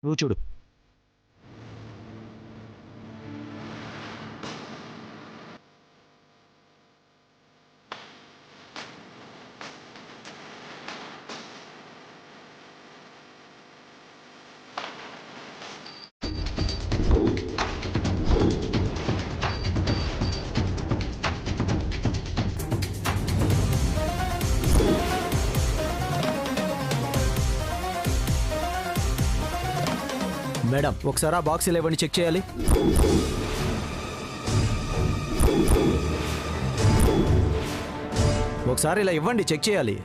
నువ్వు చూడు. మేడం ఒకసారి ఆ బాక్స్ ఇలా ఇవ్వండి, చెక్ చేయాలి. ఒకసారి ఇలా ఇవ్వండి, చెక్ చేయాలి.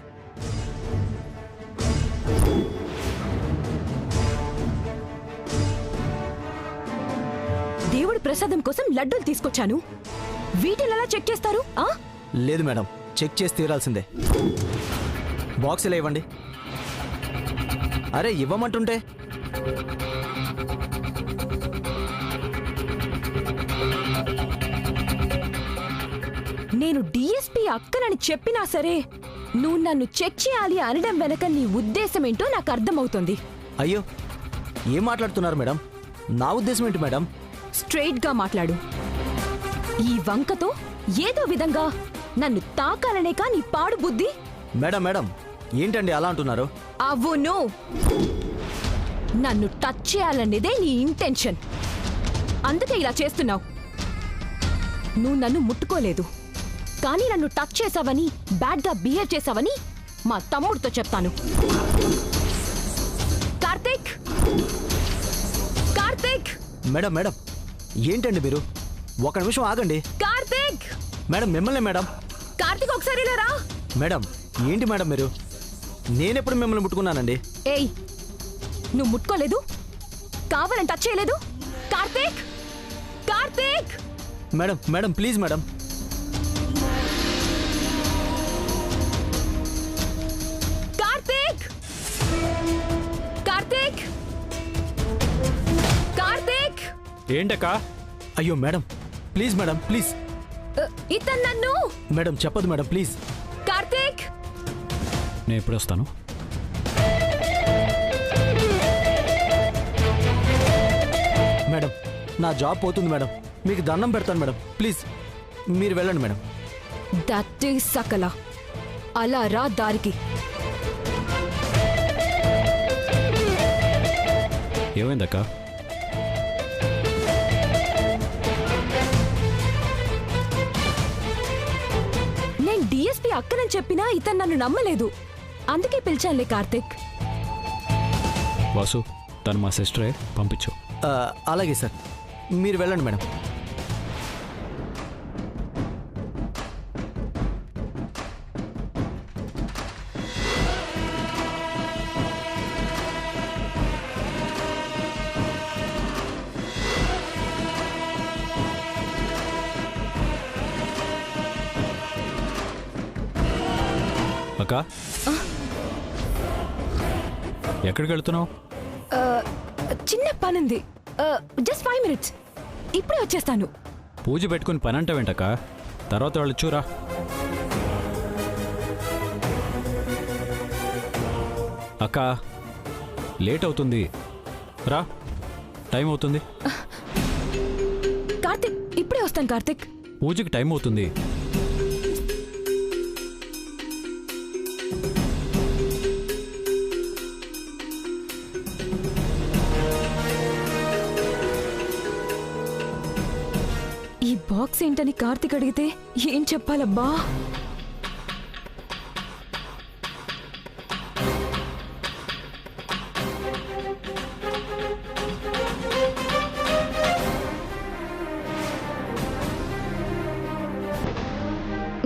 దేవుడి ప్రసాదం కోసం లడ్డూలు తీసుకొచ్చాను. వీటిని ఎలా చెక్ చేస్తారు? లేదు మేడం, చెక్ చేసి తీరాల్సిందే. బాక్స్ ఇలా ఇవ్వండి. అరే ఇవ్వమంటుంటే. నేను డిఎస్పీ అక్కనని చెప్పినా సరే నువ్వు నన్ను చెక్ చేయాలి అనడం వెనక నీ ఉద్దేశం ఏంటో నాకు అర్థమవుతుంది. అయ్యో ఏం మాట్లాడుతున్నారు మేడం? నా ఉద్దేశం ఏంటి మేడం? స్ట్రెయిట్ గా మాట్లాడు. ఈ వంకతో ఏదో విధంగా నన్ను తాకాలనే నీ పాడు బుద్ధి. మేడం మేడం ఏంటండి అలా అంటున్నారు? అవును, నన్ను టచ్ చేయాలనేదే నీ ఇంటెన్షన్. అందుకే ఇలా చేస్తున్నావు. నువ్వు నన్ను ముట్టుకోలేదు, కానీ నన్ను టచ్ చేసావని, బ్యాడ్గా బిహేవ్ చేసావని మా తమ్ముడితో చెప్తాను. కార్తీక్! కార్తీక్! మేడం మేడం ఏంటండి మీరు? ఒక నిమిషం ఆగండి. కార్తీక్! మేడం మిమ్మల్ని మేడం. కార్తీక్ ఒకసారి ఇలా రా. మేడం ఏంటి మేడం మీరు? నేనెప్పుడు మిమ్మల్ని ముట్టుకున్నానండి? ఏయ్, నువ్వు ముట్టుకోలేదు, కావాలని టచ్ చేయలేదు. Karthik! Karthik! Madam madam please madam. Karthik! Karthik! Karthik! ఏంటక్క? అయ్యో మేడం ప్లీజ్ మేడం ప్లీజ్. ఇతను నన్ను. మేడం చెప్పదు మేడం ప్లీజ్. కార్తీక్! నేను ఎప్పుడు వస్తాను? మేడం నా జాబ్ పోతుంది మేడం, మీకు దండం పెడతాను మేడం, ప్లీజ్ మీరు వెళ్ళండి మేడం. దట్ ఈస్ సకల. అలా రా దారికి. ఏమైందక్క? నేను డిఎస్పీ అక్కనని చెప్పినా ఇతను నన్ను నమ్మలేదు. అందుకే పిలిచానులే కార్తీక్. వాసు, తను మా సిస్టరే, పంపించు. అలాగే సార్, మీరు వెళ్ళండి మేడం. అక్క, ఎక్కడికి వెళ్తున్నావు? చిన్న పనుంది, జస్ట్ 5 minutes. ఇప్పుడే వచ్చేస్తాను. పూజ పెట్టుకుని పని అంటావేంటక్క? తర్వాత వాళ్ళు చూరా. అక్క లేట్ అవుతుంది, రా, టైం అవుతుంది. కార్తీక్ ఇప్పుడే వస్తాను. కార్తీక్ పూజకి టైం అవుతుంది. ఈ బాక్స్ ఏంటని కార్తీక్ అడిగితే ఏం చెప్పాలబ్బా?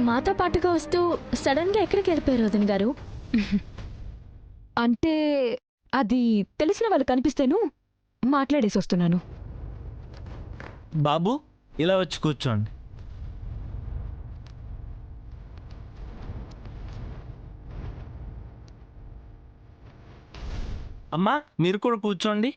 మాతో పాటుగా వస్తూ సడన్ గా ఎక్కడికి వెళ్ళిపోయారు వదిన గారు? అంటే అది తెలిసిన వాళ్ళు కనిపిస్తేను మాట్లాడేసి వస్తున్నాను. బాబు ఇలా వచ్చి కూర్చోండి. అమ్మా మీరు కూడా కూర్చోండి.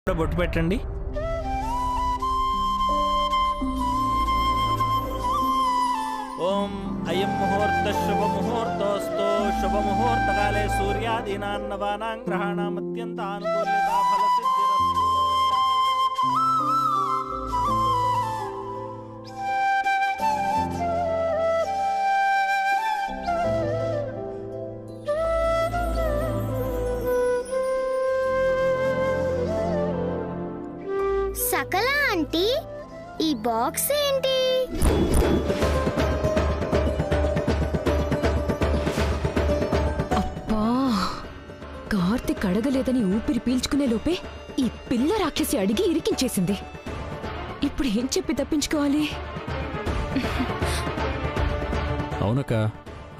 బొట్టు పెట్టండి. ఓం అయం ముహూర్త శుభ ముహూర్తోస్తు శుభ ముహూర్తకాలే సూర్యాదీనాన్ నవానాం గ్రహాణాం అత్యంత అనుకూల్యత ఫలసిద్ధిరస్తు. సకల ఆంటీ, ఈ బాక్స్ ఏంటి? అబ్బా, కార్తిక్ అడగలేదని ఊపిరి పీల్చుకునే లోపే ఈ పిల్ల రాక్షసి అడిగి ఇరికించేసింది. ఇప్పుడు ఏం చెప్పి తప్పించుకోవాలి? అవునక్క,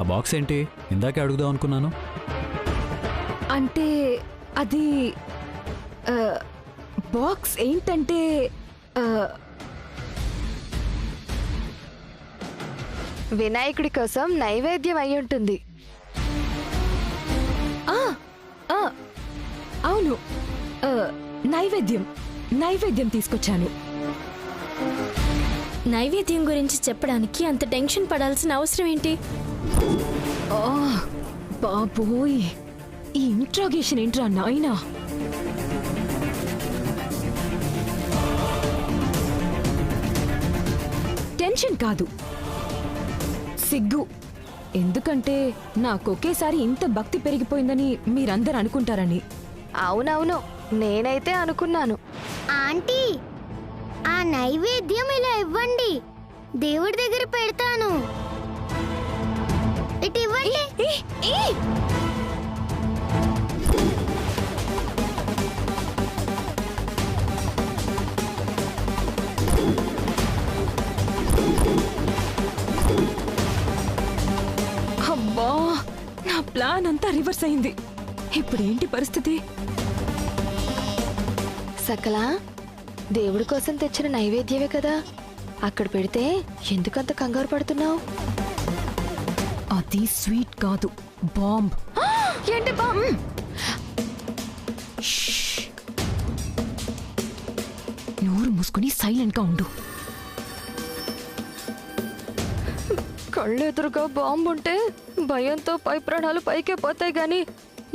ఆ బాక్స్ ఏంటి? ఇందాకే అడుగుదాం అనుకున్నాను. అంటే అది బాక్స్ ఏంటంటే వినాయకుడి కోసం నైవేద్యం అయి ఉంటుంది. అవును, నైవేద్యం తీసుకొచ్చాను. నైవేద్యం గురించి చెప్పడానికి అంత టెన్షన్ పడాల్సిన అవసరం ఏంటి? బాబోయ్, ఈ ఇంట్రాగేషన్ ఏంట్రా నాయనా? టెన్షన్ కాదు, సిగ్గు. ఎందుకంటే నాకొకేసారి ఇంత భక్తి పెరిగిపోయిందని మీరందరూ అనుకుంటారని. అవునవును, నేనైతే అనుకున్నాను. ఆంటీ, ఆ నైవేద్యం ఇలా ఇవ్వండి, దేవుడి దగ్గర పెడతాను. ఇటు ఇవ్వండి. అబ్బా, నా ప్లాన్ అంతా రివర్స్ అయింది. ఇప్పుడేంటి పరిస్థితి? సకలా, దేవుడి కోసం తెచ్చిన నైవేద్యమే కదా, అక్కడ పెడితే ఎందుకంత కంగారు పడుతున్నావు? అది స్వీట్ కాదు, బాంబ్. ఏంటి బామ్? నోరు మూసుకుని సైలెంట్ గా ఉండు. కళ్ళెదురుగా బాంబు ఉంటే భయంతో పై ప్రాణాలు పైకే పోతాయి గాని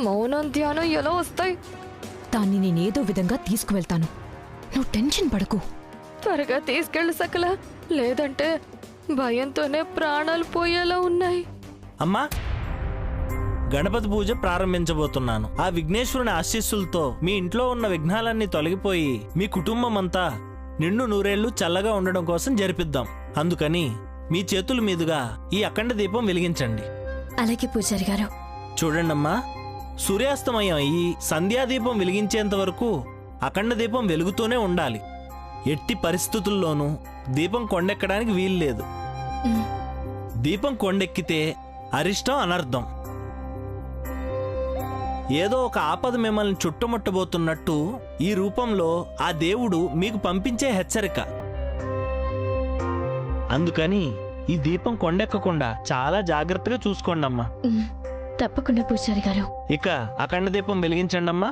మౌనం ధ్యానం ఎలా వస్తాయి? దాన్ని నేనేదో విధంగా తీసుకువెళ్తాను, నువ్వు టెన్షన్ పడకు. త్వరగా తీసుకెళ్ళు సకల, లేదంటే భయంతోనే ప్రాణాలు పోయేలా ఉన్నాయి. అమ్మా, గణపతి పూజ ప్రారంభించబోతున్నాను. ఆ విఘ్నేశ్వరుని ఆశీస్సులతో మీ ఇంట్లో ఉన్న విఘ్నాలన్నీ తొలగిపోయి మీ కుటుంబం అంతా నిండు నూరేళ్లు చల్లగా ఉండడం కోసం జరిపిద్దాం. అందుకని మీ చేతుల మీదుగా ఈ అఖండ దీపం వెలిగించండి. అలాగే పూజారి గారు. చూడండమ్మా, సూర్యాస్తమయం అయ్యి సంధ్యాదీపం వెలిగించేంత వరకు అఖండ దీపం వెలుగుతూనే ఉండాలి. ఎట్టి పరిస్థితుల్లోనూ దీపం కొండెక్కడానికి వీల్లేదు. దీపం కొండెక్కితే అరిష్టం, అనర్థం. ఏదో ఒక ఆపద మిమ్మల్ని చుట్టుముట్టబోతున్నట్టు ఈ రూపంలో ఆ దేవుడు మీకు పంపించే హెచ్చరిక. అందుకని ఈ దీపం కొండెక్కకుండా చాలా జాగ్రత్తగా చూసుకోండి అమ్మా. తప్పకుండా పూజారి గారు. ఇక అఖండ దీపం వెలిగించండి అమ్మా.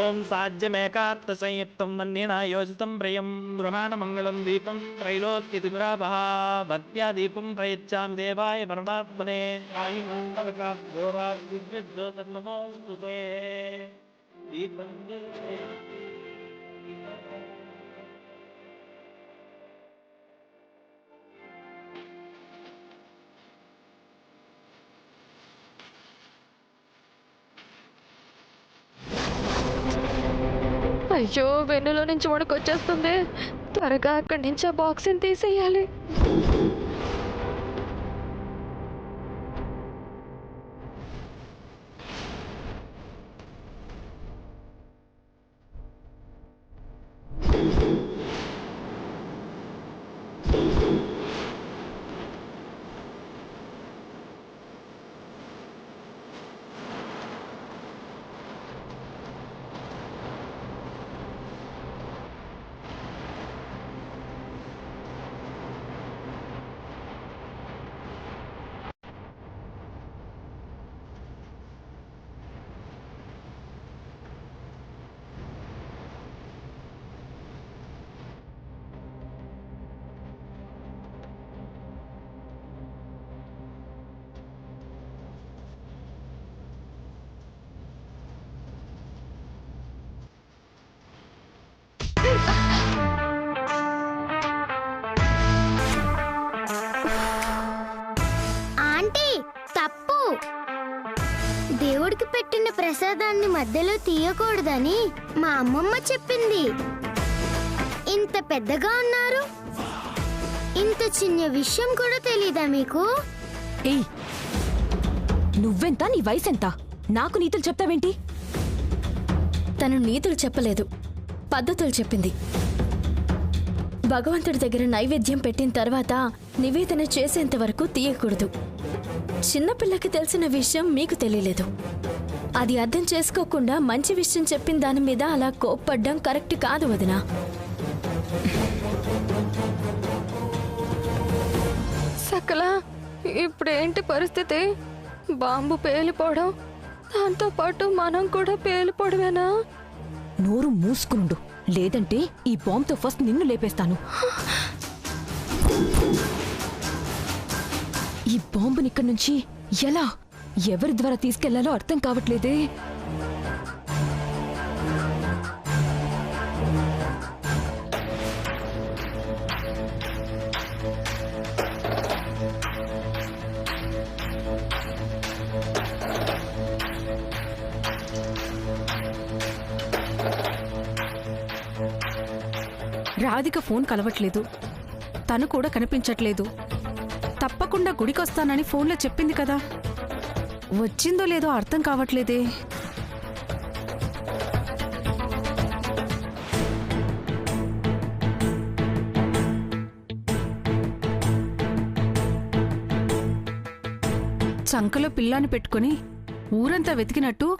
ఓం సాధ్యమేకార్థ సంయుక్తం మన్యేన యోజితం ప్రియం గృహాణ మంగళం దీపం త్రైలోక్యతిపురాభః భక్త్యా దీపం ప్రయచ్చామి దేవాయ పరమాత్మనే దీపం. అయ్యో, వెన్నులో నుంచి వణుకొచ్చేస్తుంది. త్వరగా అక్కడి నుంచి ఆ బాక్స్ని తీసేయాలి. పెట్టిన ప్రసాదాన్ని మధ్యలో తీయకూడదని మా అమ్మమ్మ చెప్పింది. ఇంత పెద్దగా ఉన్నారు, ఇంత చిన్న విషయం కూడా తెలీదా మీకు? ఏయ్, నువ్వెంత, నీ వయసెంత? నాకు నీతులు చెప్తావేంటి? తను నీతులు చెప్పలేదు, పద్ధతులు చెప్పింది. భగవంతుడి దగ్గర నైవేద్యం పెట్టిన తర్వాత నివేదన చేసేంత వరకు తీయకూడదు. చిన్నపిల్లకి తెలిసిన విషయం మీకు తెలియలేదు. అది అర్థం చేసుకోకుండా మంచి విషయం చెప్పిన దాని మీద అలా కోప్పడ్డం కరెక్ట్ కాదు వదినా. సకల, ఇప్పుడేంటి పరిస్థితి? బాంబు పేలిపోవడం, దాంతో పాటు మనం కూడా పేలిపోవడమేనా? నోరు మూసుకునుండు, లేదంటే ఈ బాంబుతో ఫస్ట్ నిన్ను లేపేస్తాను. ఈ బాంబుని ఇక్కడి నుంచి ఎలా, ఎవరి ద్వారా తీసుకెళ్లాలో అర్థం కావట్లేదే. రాధిక ఫోన్ కలవట్లేదు, తను కూడా కనిపించట్లేదు. తప్పకుండా గుడికొస్తానని ఫోన్లో చెప్పింది కదా, వచ్చిందో లేదో అర్థం కావట్లేదే. చంకలో పిల్లాన్ని పెట్టుకుని ఊరంతా వెతికినట్టు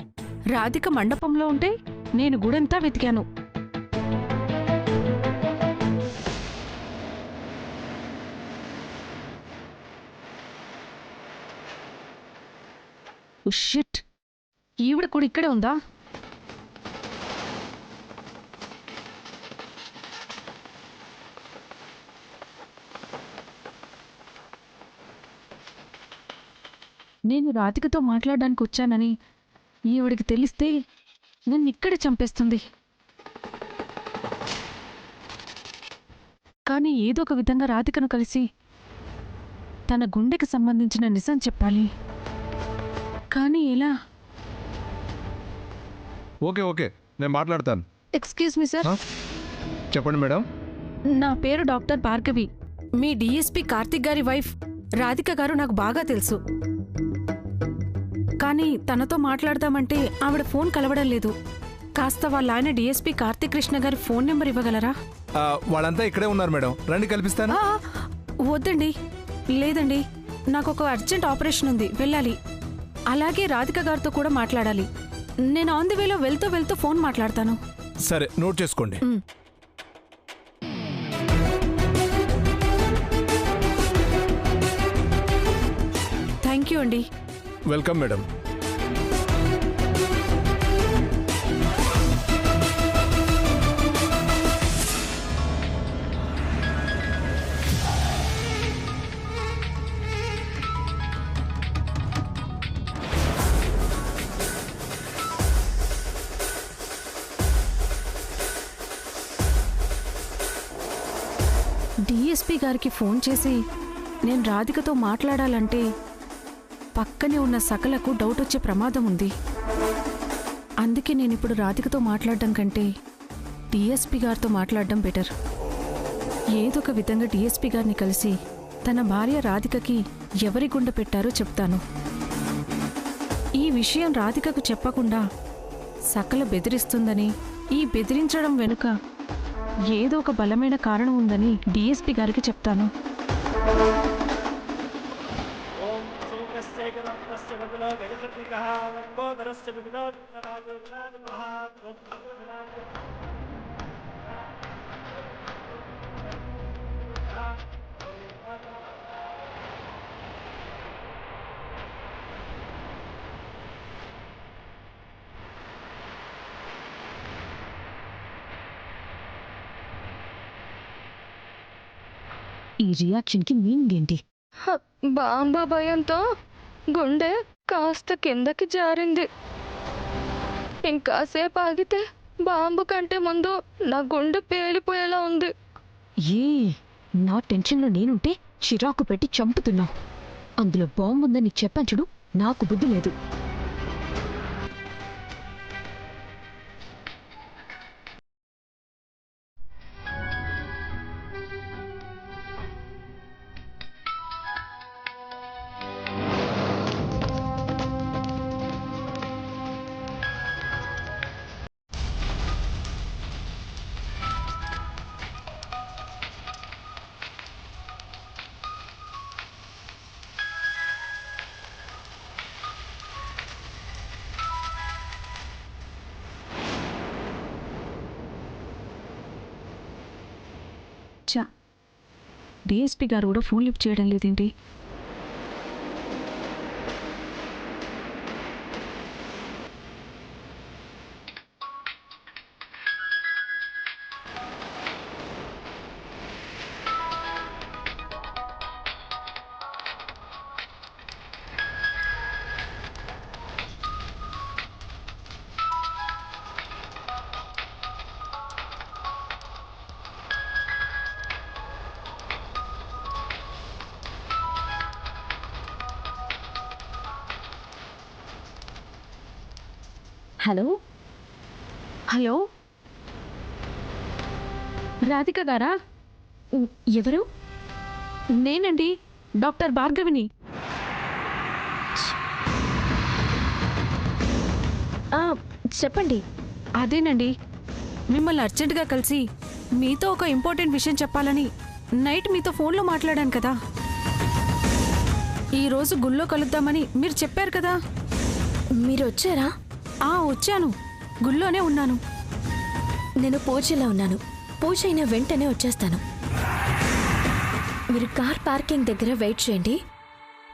రాధిక మండపంలో ఉంటే నేను గుడంతా వెతికాను. షిట్, ఈవిడ కూడా ఇక్కడే ఉందా? నేను రాధికతో మాట్లాడడానికి వచ్చానని ఈవిడికి తెలిస్తే నన్ను ఇక్కడే చంపేస్తుంది. కానీ ఏదో ఒక విధంగా రాధికను కలిసి తన గుండెకి సంబంధించిన నిజం చెప్పాలి. కానీ ఎలా? ఓకే ఓకే, నేను మాట్లాడతాను. Excuse me sir. చెప్పండి మేడం. నా పేరు డాక్టర్ భార్గవి. మీ డిఎస్పి కార్తిక్ గారి వైఫ్ రాధిక గారు నాకు బాగా తెలుసు. కానీ తనతో మాట్లాడదామంటే ఆవిడ ఫోన్ కలవడం లేదు. కాస్త వాళ్ళ ఆయన డిఎస్పి కార్తిక్ కృష్ణ గారి ఫోన్ నెంబర్ ఇవ్వగలరా? వాళ్ళంతా ఇక్కడే ఉన్నారు మేడం, రండి కల్పిస్తాను. వద్దండి, లేదండి, నాకు ఒక అర్జెంట్ ఆపరేషన్ ఉంది, వెళ్ళాలి. అలాగే రాధిక గారితో కూడా మాట్లాడాలి. నేను ఆన్ ది వేలో వెళ్తూ ఫోన్ మాట్లాడతాను. సరే, నోట్ చేసుకోండి. థ్యాంక్ యూ అండి. Welcome madam. డిఎస్పి గారికి ఫోన్ చేసి నేను రాధికతో మాట్లాడాలంటే పక్కనే ఉన్న సకలకు డౌట్ వచ్చే ప్రమాదం ఉంది. అందుకే నేను ఇప్పుడు రాధికతో మాట్లాడడం కంటే డిఎస్పి గారితో మాట్లాడడం బెటర్. ఏదో ఒక విధంగా డిఎస్పి గారిని కలిసి తన భార్య రాధికకి ఎవరి గుండె పెట్టారో చెప్తాను. ఈ విషయం రాధికకు చెప్పకుండా సకల బెదిరిస్తుందని, ఈ బెదిరించడం వెనుక ఏదో ఒక బలమైన కారణం ఉందని డిఎస్పి గారికి చెప్తాను. ఈ రియాక్షన్కి మీనింగ్ ఏంటి? బాంబా భయంతో గుండె కాస్త కిందకి జారింది. ఇంకాసేపు ఆగితే బాంబు కంటే ముందు నా గుండె పేలిపోయేలా ఉంది. ఏ, నా టెన్షన్లో నేనుంటే చిరాకు పెట్టి చంపుతున్నావు. అందులో బాంబు ఉందని చెప్పాను చూడు, నాకు బుద్ధి లేదు. చా డిఎస్పీ గారు కూడా ఫోన్ లిఫ్ట్ చేయడం లేదేంటి? హలో హలో, రాధిక గారా? ఎవరు? నేనండి, డాక్టర్ భార్గవిని. చెప్పండి. అదేనండి, మిమ్మల్ని అర్జెంటుగా కలిసి మీతో ఒక ఇంపార్టెంట్ విషయం చెప్పాలని నైట్ మీతో ఫోన్లో మాట్లాడాను కదా. ఈరోజు గుళ్ళో కలుద్దామని మీరు చెప్పారు కదా. మీరు వచ్చారా? వచ్చాను, గుళ్ళోనే ఉన్నాను. నేను పూజలో ఉన్నాను. పూజ అయిన వెంటనే వచ్చేస్తాను. మీరు కార్ పార్కింగ్ దగ్గర వెయిట్ చేయండి.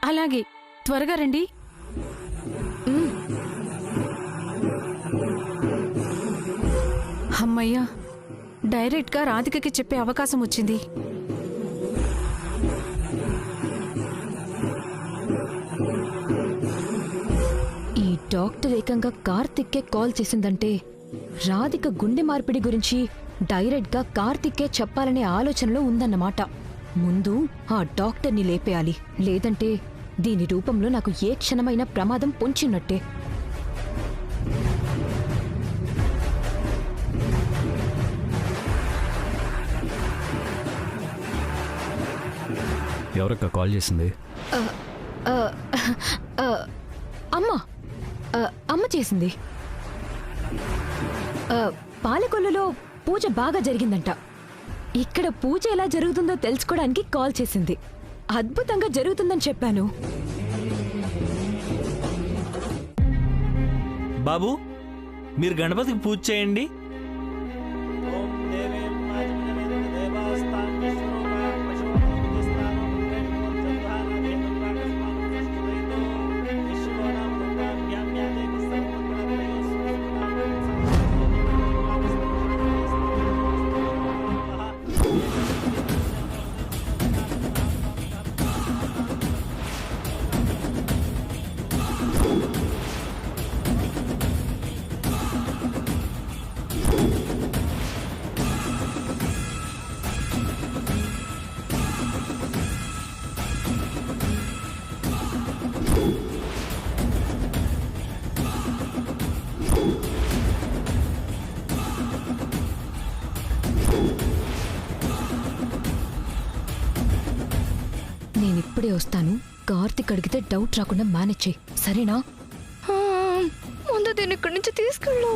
అలాగే, త్వరగా రండి. అమ్మయ్యా, డైరెక్ట్గా రాధికకి చెప్పే అవకాశం వచ్చింది. ఈ డాక్టర్ ఏకంగా కార్తిక్కే కాల్ చేసిందంటే రాధిక గుండె మార్పిడి గురించి డైరెక్ట్గా కార్తిక్కే చెప్పాలనే ఆలోచనలో ఉందన్నమాట. ముందు ఆ డాక్టర్ని లేపేయాలి, లేదంటే దీని రూపంలో నాకు ఏ క్షణమైన ప్రమాదం పొంచినట్టే. ఎవరక్క కాల్ చేసింది? అమ్మ చేసింది. పాలకొల్లులో పూజ బాగా జరిగిందంట. ఇక్కడ పూజ ఎలా జరుగుతుందో తెలుసుకోవడానికి కాల్ చేసింది. అద్భుతంగా జరుగుతుందని చెప్పాను. బాబు, మీరు గణపతికి పూజ చేయండి. నేనిప్పుడే వస్తాను. కార్తిక్ అడిగితే డౌట్ రాకుండా మేనేజ్ చేయి, సరేనా? ముందు దీన్ని ఇక్కడి నుంచి తీసుకెళ్ళు.